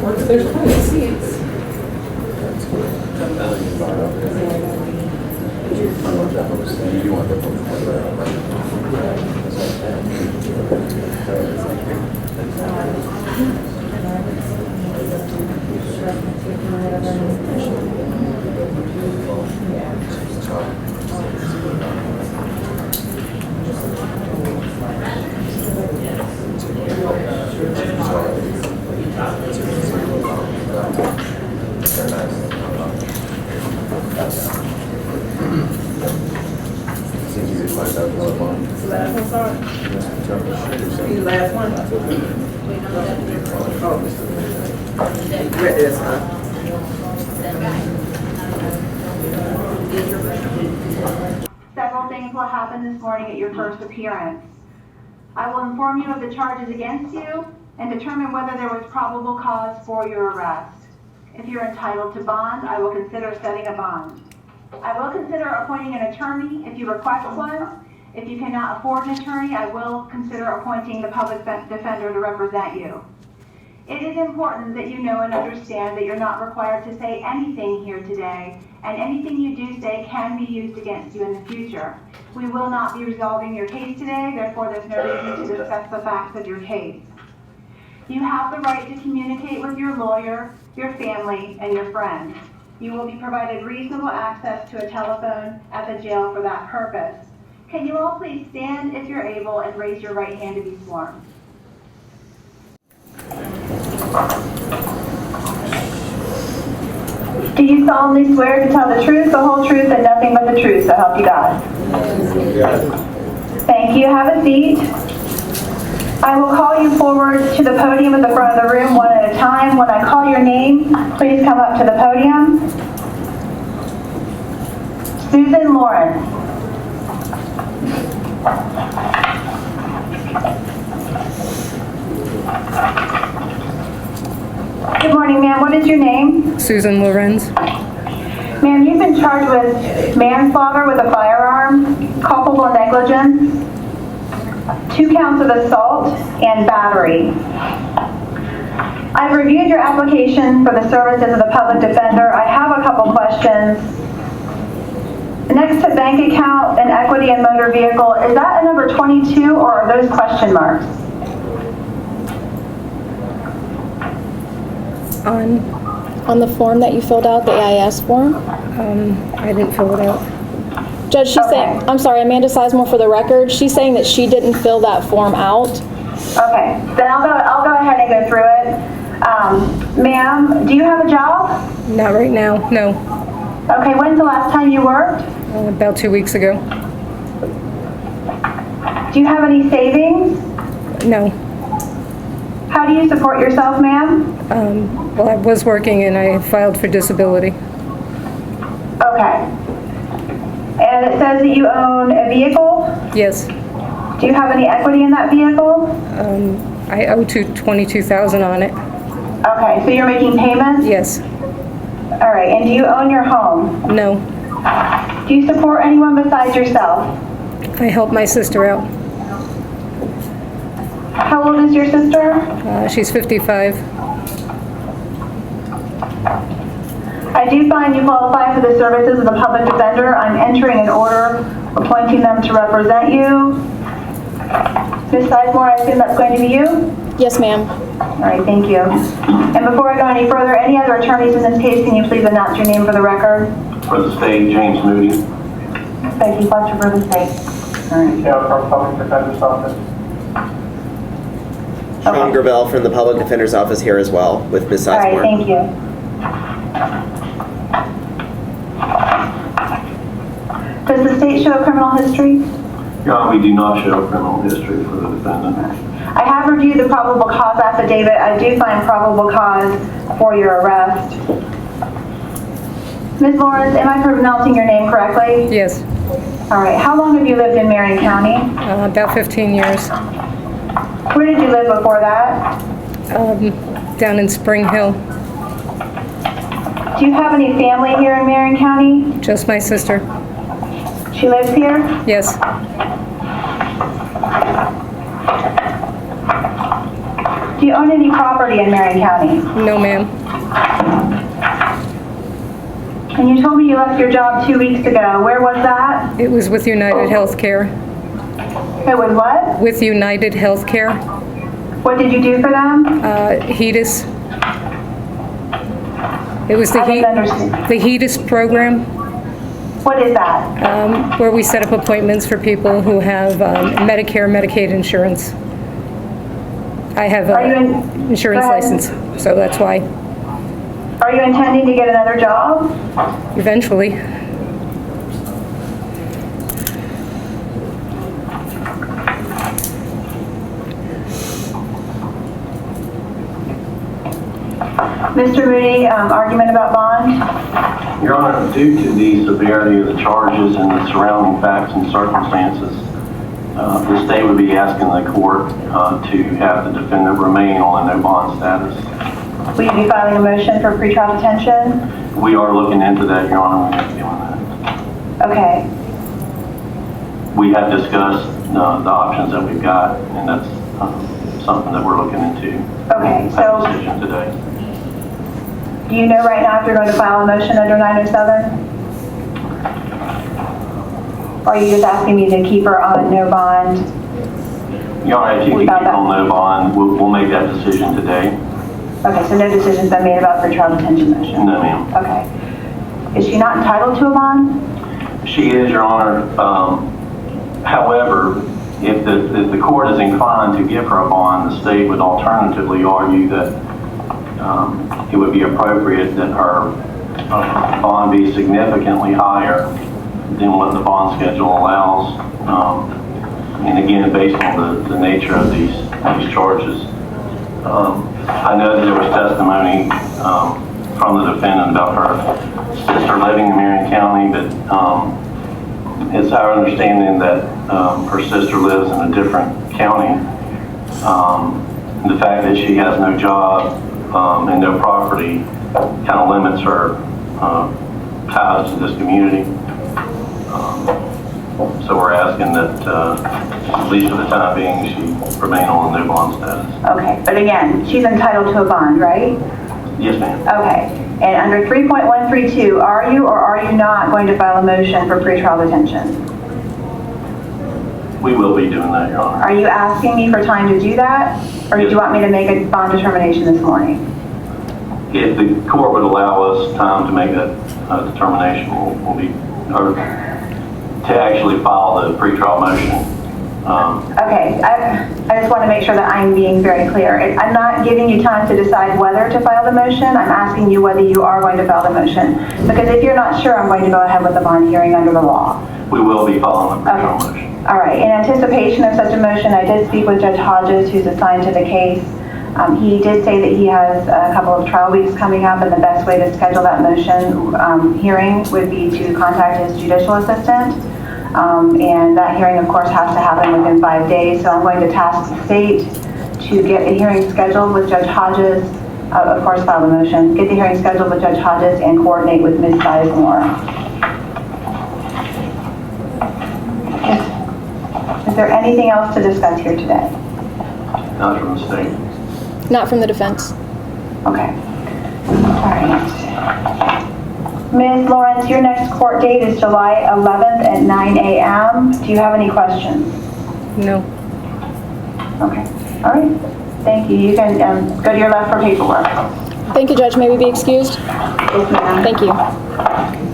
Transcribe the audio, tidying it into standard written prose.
There's plenty of seats. Last one. Where is Several things will happen this morning at your first appearance. I will inform you of the charges against you and determine whether there was probable cause for your arrest. If you're entitled to bond, I will consider setting a bond. I will consider appointing an attorney if you request one. If you cannot afford an attorney, I will consider appointing the public defender to represent you. It is important that you know and understand that you're not required to say anything here today, and anything you do say can be used against you in the future. We will not be resolving your case today, therefore there's no reason to discuss the facts of your case. You have the right to communicate with your lawyer, your family, and your friends. You will be provided reasonable access to a telephone at the jail for that purpose. Can you all please stand if you're able and raise your right hand to be sworn? Do you solemnly swear to tell the truth, the whole truth, and nothing but the truth, so help you God? Thank you. Have a seat. I will call you forward to the podium at the front of the room one at a time. When I call your name, please come up to the podium. Susan Lorincz. Good morning, ma'am. What is your name? Susan Lorincz. Ma'am, you've been charged with manslaughter with a firearm, culpable negligence, 2 counts of assault, and battery. I've reviewed your application for the services of the public defender. I have a couple questions. Next to bank account and equity and motor vehicle, is that a number 22 or are those question marks? On the form that you filled out, the AIS form? I didn't fill it out. Judge, she's saying, I'm sorry, Amanda Sizemore for the record, she's saying that she didn't fill that form out. Okay, then I'll go ahead and go through it. Ma'am, do you have a job? Not right now, no. Okay, when's the last time you worked? About 2 weeks ago. Do you have any savings? No. How do you support yourself, ma'am? Well, I was working and I filed for disability. Okay. And it says that you own a vehicle? Yes. Do you have any equity in that vehicle? I owe $22,000 on it. Okay, so you're making payments? Yes. All right, and do you own your home? No. Do you support anyone besides yourself? I help my sister out. How old is your sister? She's 55. I do find you qualify for the services of the public defender. I'm entering an order appointing them to represent you. Ms. Sizemore, I assume that's going to be you? Yes, ma'am. All right, thank you. And before I go any further, any other attorneys in this case, can you please announce your name for the record? For the state, James Moody. Becky Fletcher for the state. All right. Yeah, from Public Defender's Office. Sean Gravel from the Public Defender's Office here as well with Ms. All right, Sizemore. thank you. Does the state show criminal history? We do not show criminal history for the defendant. I have reviewed the probable cause affidavit. I do find probable cause for your arrest. Ms. Lawrence, am I pronouncing your name correctly? Yes. All right. How long have you lived in Marion County? About 15 years. Where did you live before that? Down in Spring Hill. Do you have any family here in Marion County? Just my sister. She lives here? Yes. Do you own any property in Marion County? No, ma'am. And you told me you left your job 2 weeks ago. Where was that? It was with United Healthcare. It was what? With United Healthcare, What did you do for them? HEDIS. It was the I didn't understand. the HEDIS program, What is that? where we set up appointments for people who have Medicare, Medicaid insurance. I have Are you an in- insurance go ahead. license, so that's why, Are you intending to get another job? eventually. Mr. Moody, argument about bond? Your Honor, due to the severity of the charges and the surrounding facts and circumstances, the state would be asking the court to have the defendant remain on a no bond status. Will you be filing a motion for pretrial detention? We are looking into that, Your Honor. We have to doing that. Okay. We have discussed the options that we've got, and that's something that we're looking into. Okay, Have so- a decision today. Do you know right now if you're going to file a motion under 907? Or are you just asking me to keep her on no bond? Your Honor, if you keep About it that. on no bond, we'll make that decision today. Okay, so no decision's been made about pretrial detention motion? No, ma'am. Okay. Is she not entitled to a bond? She is, Your Honor. However, if the court is inclined to give her a bond, the state would alternatively argue that it would be appropriate that her bond be significantly higher than what the bond schedule allows. And again, based on the nature of these charges. I know that there was testimony from the defendant about her sister living in Marion County, but it's our understanding that her sister lives in a different county. The fact that she has no job and no property kind of limits her ties to this community. So we're asking that, at least for the time being, she remain on the no bond status. Okay, but again, she's entitled to a bond, right? Yes, ma'am. Okay, and under 3.132, are you or are you not going to file a motion for pretrial detention? We will be doing that, Your Honor. Are you asking me for time to do that? Or did you want me to make a bond determination this morning? If the court would allow us time to make that determination, we'll be, or to actually file the pretrial motion. Okay, I just want to make sure that I'm being very clear. I'm not giving you time to decide whether to file the motion. I'm asking you whether you are going to file the motion. Because if you're not sure, I'm going to go ahead with the bond hearing under the law. We will be filing the pretrial motion. All right, in anticipation of such a motion, I did speak with Judge Hodges, who's assigned to the case. He did say that he has a couple of trial weeks coming up, and the best way to schedule that motion hearing would be to contact his judicial assistant. And that hearing, of course, has to happen within 5 days. So I'm going to task the state to get a hearing scheduled with Judge Hodges, of course, file the motion, get the hearing scheduled with Judge Hodges and coordinate with Ms. Sizemore. Is there anything else to discuss here today? Not from the state. Not from the defense. Okay. All right. Ms. Lorincz, your next court date is July 11th at 9 a.m. Do you have any questions? No. Okay. All right. Thank you. You can go to your left for paperwork. Thank you, Judge. May we be excused? Yes, ma'am. Thank you.